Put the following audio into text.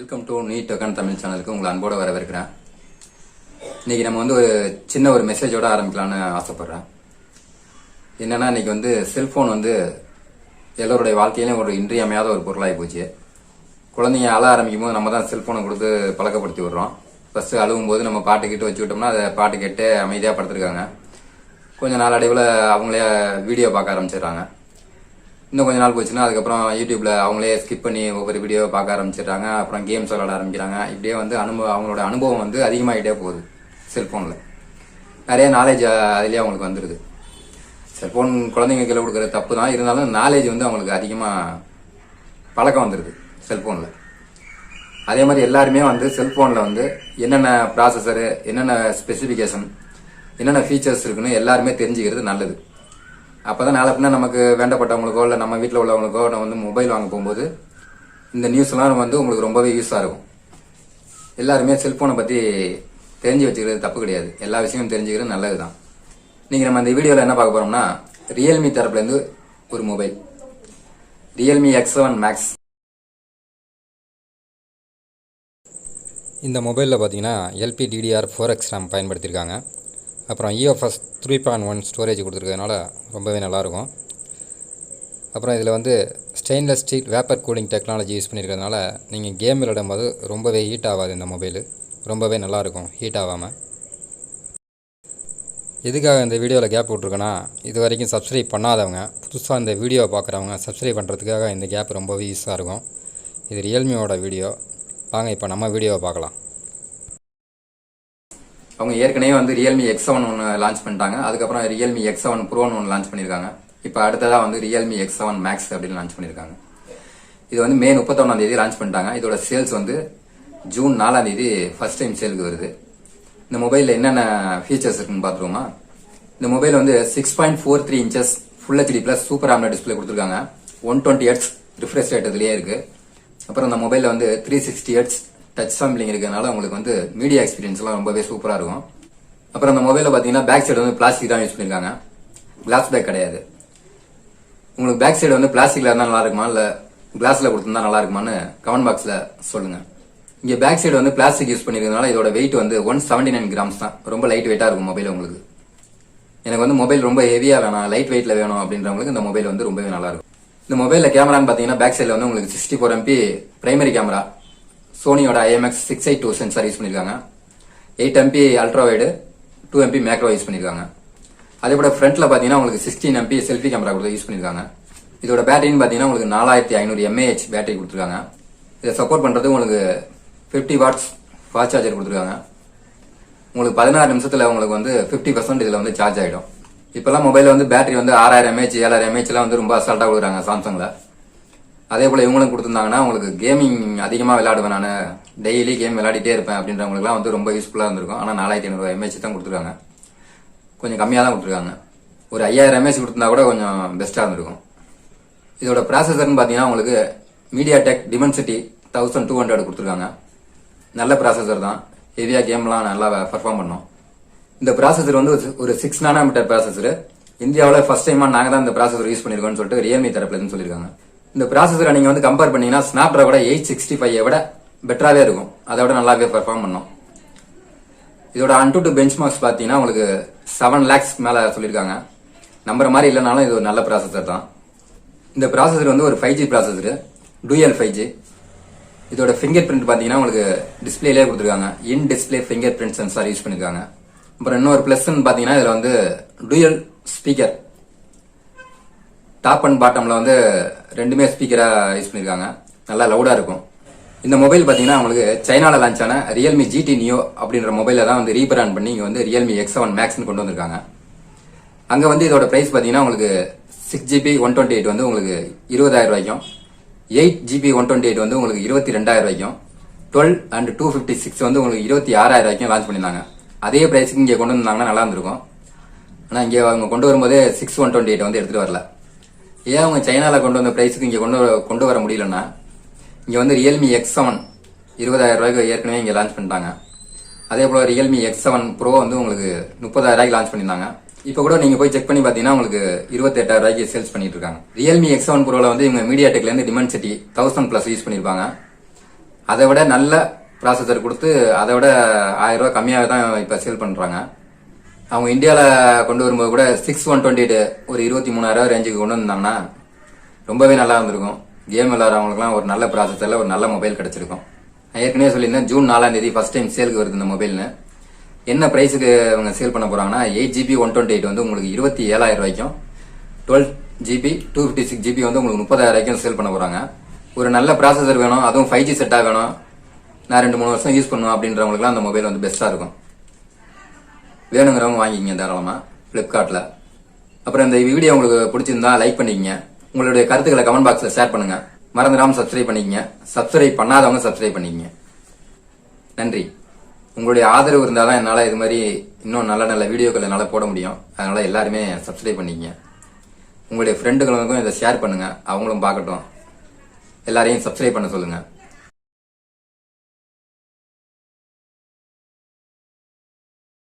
Welcome to NEET Deccan Tamil சேனலுக்கு உங்களை அன்போடு வரவேற்கிறேன். இன்னைக்கு நம்ம வந்து சின்ன ஒரு மெசேஜோட ஆரம்பிக்கலாம்னு ஆசைப்படுறேன். என்னன்னா இன்னைக்கு செல்போன் எல்லோருடைய வாழ்க்கையிலும் ஒரு இன்றியமையாத ஒரு பொருளாகி போச்சு. குழந்தைங்க அழ ஆரம்பிக்கும் போது நம்ம தான் செல்போனை கொடுத்து பழக்கப்படுத்தி விடுறோம். ஃபர்ஸ்ட் அழுவும் போது நம்ம பாட்டு கிட்ட வச்சுக்கிட்டோம்னா அதை பாட்டு கேட்டு அமைதியாக படுத்துருக்காங்க. கொஞ்ச நாள் அடைவில் அவங்களே வீடியோ பார்க்க ஆரம்பிச்சிடுறாங்க. இன்னும் கொஞ்ச நாள் போச்சுன்னா அதுக்கப்புறம் யூடியூப்ல அவங்களே ஸ்கிப் பண்ணி ஒவ்வொரு வீடியோ பார்க்க ஆரம்பிச்சிடுறாங்க. அப்புறம் கேம்ஸ் விளாட ஆரம்பிக்கிறாங்க. இப்படியே அவங்களோட அனுபவம் அதிகமாகிட்டே போகுது. செல்போன்ல நிறைய நாலேஜ் அதுலயே அவங்களுக்கு வந்துடுது. செல்போன் குழந்தைங்க கீழே கொடுக்கறது தப்பு தான், இருந்தாலும் நாலேஜ் அவங்களுக்கு அதிகமாக பழக்கம் வந்துடுது செல்போன்ல. அதே மாதிரி எல்லாருமே செல்போன்ல என்னென்ன ப்ராசஸரு, என்னென்ன ஸ்பெசிஃபிகேஷன், என்னென்ன ஃபீச்சர்ஸ் இருக்குன்னு எல்லாருமே தெரிஞ்சுக்கிறது நல்லது. அப்பதான் நாளை பின்னா நமக்கு வேண்டப்பட்டவங்களுக்கோ இல்லை நம்ம வீட்டில் உள்ளவங்களுக்கோ நம்ம மொபைல் வாங்க போகும்போது இந்த நியூஸ் எல்லாம் உங்களுக்கு ரொம்பவே யூஸா இருக்கும். எல்லாருமே செல்போனை பத்தி தெரிஞ்சு வச்சுக்கிறது தப்பு கிடையாது. எல்லா விஷயமும் தெரிஞ்சுக்கிறது நல்லதுதான். நீங்க நம்ம இந்த வீடியோல என்ன பார்க்க போறோம்னா, ரியல்மி தரப்புல இருந்து ஒரு மொபைல் Realme X7 Max. இந்த மொபைலில் பார்த்தீங்கன்னா LPDDR4X RAM பயன்படுத்தியிருக்காங்க. அப்புறம் UFS 3.1 ஸ்டோரேஜ் கொடுத்துருக்கறதுனால ரொம்பவே நல்லாயிருக்கும். அப்புறம் இதில் stainless steel vapour cooling technology use பண்ணியிருக்கிறதுனால நீங்கள் கேம் விளையாடும்போது ரொம்பவே ஹீட் ஆகாது. இந்த மொபைலு ரொம்பவே நல்லாயிருக்கும் ஹீட் ஆகாமல். எதுக்காக இந்த வீடியோவில் கேப் விட்ருக்கேன்னா, இது வரைக்கும் சப்ஸ்கிரைப் பண்ணாதவங்க புதுசாக இந்த வீடியோவை பார்க்குறவங்க சப்ஸ்கிரைப் பண்ணுறதுக்காக இந்த கேப் ரொம்பவே யூஸாக இருக்கும். இது ரியல்மியோட வீடியோ. வாங்க இப்போ நம்ம வீடியோவை பார்க்கலாம். அவங்க ஏற்கனவே Realme X7 ஒன்று லான்ச் பண்ணிட்டாங்க. அதுக்கப்புறம் Realme X7 Pro ஒன்று லான்ச் பண்ணியிருக்காங்க. இப்போ அடுத்ததாக Realme X7 Max அப்படின்னு லான்ச் பண்ணியிருக்காங்க. இது மே 31 லான்ச் பண்ணிட்டாங்க. இதோட சேல்ஸ் ஜூன் 4 ஃபர்ஸ்ட் டைம் சேலுக்கு வருது. இந்த மொபைலில் என்னென்ன ஃபீச்சர்ஸ் இருக்குன்னு பார்த்துருவோமா. இந்த mobile 6.43 inches full HD plus super AMOLED display கொடுத்துருக்காங்க. 120 Hz ரிஃப்ரெஷ் ரேட் இதுலேயே இருக்கு. அப்புறம் இந்த மொபைலில் 360 Hz டச் சாம்பிளிங் இருக்கிறதுனால உங்களுக்கு மீடியா எக்ஸ்பீரியன்ஸ் எல்லாம் ரொம்பவே சூப்பரா இருக்கும். அப்புறம் அந்த மொபைல பாத்தீங்கன்னா பேக் சைடு பிளாஸ்டிக் தான் யூஸ் பண்ணிருக்காங்க, கிளாஸ் பேக் கிடையாது. உங்களுக்கு பேக் சைடு பிளாஸ்டிக்ல இருந்தா நல்லா இருக்குமா இல்ல கிளாஸ்ல கொடுத்திருந்தா நல்லா இருக்குமான்னு கமெண்ட் பாக்ஸ்ல சொல்லுங்க. இங்க பேக் சைடு பிளாஸ்டிக் யூஸ் பண்ணிருக்கிறதுனால இதோட வெயிட் 179 கிராம்ஸ் தான். ரொம்ப லைட் வெயிட்டா இருக்கும் மொபைல். உங்களுக்கு எனக்கு மொபைல் ரொம்ப ஹெவியா வேணாம், லைட் வெயிட்ல வேணும் அப்படின்றவங்களுக்கு இந்த மொபைல் ரொம்பவே நல்லா இருக்கும். இந்த மொபைல்ல கேமரான்னு பாத்தீங்கன்னா பேக் சைடுல உங்களுக்கு 64 MP பிரைமரி கேமரா, சோனியோட IMX 682 சென்சார் யூஸ் பண்ணிருக்காங்க. 8 MP ultra wide, 2 MP macro use பண்ணிருக்காங்க. அதே போல ஃப்ரண்ட்ல பாத்தீங்கன்னா உங்களுக்கு 16 MP செல்ஃபி கேமரா கூட யூஸ் பண்ணிருக்காங்க. இதோட பேட்டரின்னு பாத்தீங்கன்னா உங்களுக்கு 4500 mAh பேட்டரி கொடுத்துருக்காங்க. இதை சப்போர்ட் பண்றது உங்களுக்கு 50 வாட்ஸ் ஃபாஸ்ட் சார்ஜர் கொடுத்துருக்காங்க. உங்களுக்கு 16 நிமிஷத்துல உங்களுக்கு 50% இதுல சார்ஜ் ஆயிடும். இப்பெல்லாம் மொபைல் பேட்டரி 6000 mAh 7000 mAh எல்லாம் ரொம்ப அசால்ட்டா கொடுக்குறாங்க சாம்சங்ல. அதே போல இவங்களும் கொடுத்துருந்தாங்கன்னா உங்களுக்கு கேமிங் அதிகமா விளையாடுவேன், நான் டெய்லி கேம் விளையாடிட்டே இருப்பேன் அப்படின்றவங்களுக்குலாம் ரொம்ப யூஸ்ஃபுல்லா இருந்திருக்கும். ஆனா 4500 mAh தான் கொடுத்துருக்காங்க. கொஞ்சம் கம்மியா தான் கொடுத்துருக்காங்க. ஒரு 5000 mAh கொடுத்திருந்தா கூட கொஞ்சம் பெஸ்டா இருந்திருக்கும். இதோட ப்ராசஸர்னு பாத்தீங்கன்னா உங்களுக்கு MediaTek Dimensity 1200 கொடுத்துருக்காங்க. நல்ல ப்ராசஸர் தான், ஹெவியா கேம்லாம் நல்லா பெர்ஃபார்ம் பண்ணும். இந்த ப்ராசஸர் ஒரு 6 நானோமீட்டர் ப்ராசஸர். இந்தியாவில் ஃபர்ஸ்ட் டைமா நாங்க தான் இந்த ப்ராசஸர் யூஸ் பண்ணிருக்கோம்னு சொல்லிட்டு ரியல்மி தரப்புல இருந்து சொல்லியிருக்காங்க. இந்த ப்ராசஸரை நீங்க கம்பேர் பண்ணீங்கன்னா ஸ்னாப்டிராகோட 865 விட பெட்டராவே இருக்கும், அதை விட நல்லாவே பெர்ஃபார்ம் பண்ணும். இதோட AnTuTu பெஞ்ச்மார்க்ஸ் பாத்தீங்கன்னா உங்களுக்கு 7 lakhs மேல சொல்லியிருக்காங்க. நம்புற மாதிரி இல்லைனாலும் இது ஒரு நல்ல ப்ராசஸர் தான். இந்த ப்ராசஸர் ஒரு 5G ப்ராசஸர், டூயல் 5G. இதோட ஃபிங்கர் பிரிண்ட் பாத்தீங்கன்னா உங்களுக்கு டிஸ்பிளேலே கொடுத்துருக்காங்க. In display finger print sensor use பண்ணிருக்காங்க. அப்புறம் இன்னொரு பிளஸ் பாத்தீங்கன்னா இதுல டூயல் ஸ்பீக்கர், டாப் அண்ட் பாட்டம்ல ரெண்டுமே ஸ்பீக்கரா யூஸ் பண்ணிருக்காங்க. நல்லா லவுடா இருக்கும். இந்த மொபைல் பாத்தீங்கன்னா உங்களுக்கு சைனால லான்ச் ஆன Realme GT Neo அப்படின்ற மொபைல தான் ரீபிராண்ட் பண்ணி இங்க Realme X7 Max கொண்டு வந்திருக்காங்க. அங்க இதோட பிரைஸ் பாத்தீங்கன்னா உங்களுக்கு 6GB 128 உங்களுக்கு 20,000 ரூபாய்க்கும், 8GB 128 உங்களுக்கு 22,000 ரூபாய்க்கும், 12 and 256 உங்களுக்கு 26,000 ரூபாய்க்கும் லான்ச் பண்ணிருந்தாங்க. அதே பிரைஸ்க்கு இங்க கொண்டு வந்தாங்கன்னா நல்லா இருந்திருக்கும். ஆனா இங்க அவங்க கொண்டு வரும்போது 6/128 எடுத்துட்டு வரல. ஏன் அவங்க சைனால கொண்டு வந்த பிரைஸுக்கு இங்க கொண்டு வர முடியலன்னா, இங்க Realme X7 20,000 ரூபாய்க்கு ஏற்கனவே இங்க லான்ச் பண்ணிட்டாங்க. அதே போல Realme X7 Pro உங்களுக்கு 30,000 ரூபாய்க்கு லான்ச் பண்ணிருந்தாங்க. இப்ப கூட நீங்க போய் செக் பண்ணி பாத்தீங்கன்னா உங்களுக்கு 28,000 ரூபாய்க்கு சேல்ஸ் பண்ணிட்டு இருக்காங்க. Realme X7 Proல இவங்க MediaTekல இருந்து Dimensity 1000+ யூஸ் பண்ணிருப்பாங்க. அதை விட நல்ல ப்ராசஸர் கொடுத்து அதை விட 1000 ரூபாய் கம்மியாக தான் இப்போ சேல் பண்ணுறாங்க. அவங்க இந்தியாவில் கொண்டு வரும்போது கூட 6128 ஒரு 23,000 ரேஞ்சுக்கு கொண்டு வந்தாங்கன்னா ரொம்பவே நல்லா இருந்திருக்கும். கேம் விளாட்றவங்களுக்குலாம் ஒரு நல்ல ப்ராசஸரில் ஒரு நல்ல மொபைல் கிடைச்சிருக்கும். நான் ஏற்கனவே சொல்லியிருந்தேன் ஜூன் 4ஆம் தேதி ஃபர்ஸ்ட் டைம் சேலுக்கு வருது இந்த மொபைல்னு. என்ன ப்ரைஸுக்கு அவங்க சேல் பண்ண போறாங்கன்னா 8GB 128 வந்து உங்களுக்கு 27,000 ரூபாய்க்கும், 12GB 256GB வந்து உங்களுக்கு 30,000 ரூபாய்க்கும் சேல் பண்ண போறாங்க. ஒரு நல்ல ப்ராசஸர் வேணும், அதுவும் 5G செட்டா வேணும், நான் 2-3 வருஷம் யூஸ் பண்ணுவேன் அப்படின்றவங்களுக்குலாம் அந்த மொபைல் வந்து பெஸ்டா இருக்கும். வேணுங்கிறவங்க வாங்கிக்கிங்க தாராளமா பிளிப்கார்ட்ல. அப்புறம் இந்த வீடியோ உங்களுக்கு பிடிச்சிருந்தா லைக் பண்ணிக்கங்க. உங்களுடைய கருத்துக்களை கமெண்ட் பாக்ஸ்ல ஷேர் பண்ணுங்க. மறந்துடாம சப்ஸ்கிரைப் பண்ணிக்கங்க. சப்ஸ்கிரைப் பண்ணாதவங்க சப்ஸ்கிரைப் பண்ணிக்கங்க. நன்றி. உங்களுடைய ஆதரவு இருந்தால் தான் என்னால் இது மாதிரி இன்னும் நல்ல நல்ல வீடியோக்கள் என்னால் போட முடியும். அதனால எல்லாருமே சப்ஸ்கிரைப் பண்ணிக்கங்க. உங்களுடைய ஃப்ரெண்டுகளுக்கும் இதை ஷேர் பண்ணுங்க, அவங்களும் பார்க்கட்டும். எல்லாரையும் சப்ஸ்கிரைப் பண்ண சொல்லுங்க.